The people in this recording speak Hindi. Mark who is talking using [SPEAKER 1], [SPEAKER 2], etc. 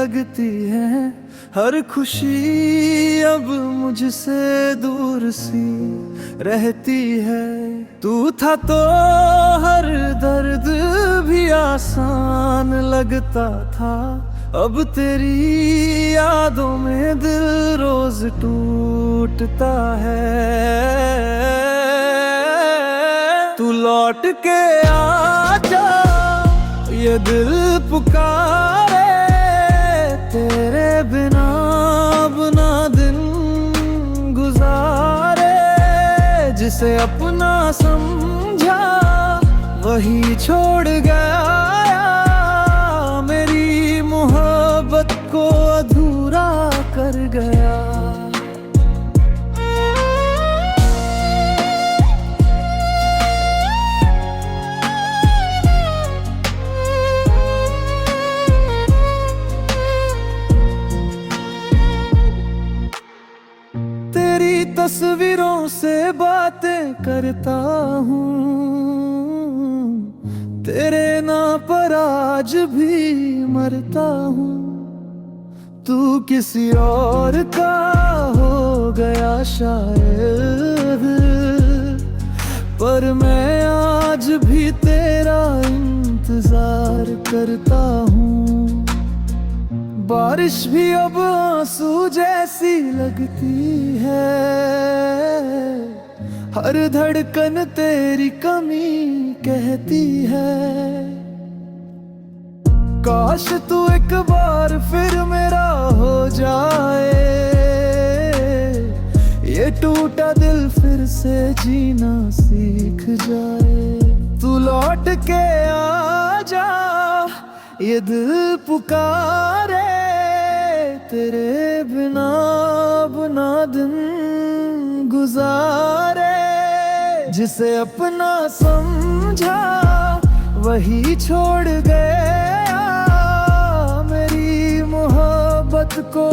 [SPEAKER 1] लगती है। हर खुशी अब मुझसे दूर सी रहती है। तू था तो हर दर्द भी आसान लगता था। अब तेरी यादों में दिल रोज टूटता है। तू लौट के आजा, ये दिल पुकारे। तेरे बिना अपना दिन गुजारे। जिसे अपना समझा वही छोड़ गया। मेरी मोहब्बत को अधूरा कर गया। तेरी तस्वीरों से बातें करता हूँ। तेरे नाम पर आज भी मरता हूँ। तू किसी और का हो गया शायद, पर मैं आज भी तेरा इंतजार करता हूँ। बारिश भी अब आंसू जैसी लगती है। हर धड़कन तेरी कमी कहती है। काश तू एक बार फिर मेरा हो जाए। ये टूटा दिल फिर से जीना सीख जाए। तू लौट के आजा, ये दिल पुकारे। तेरे बिना अपना दिन गुजारे। जिसे अपना समझा वही छोड़ गया। मेरी मोहब्बत को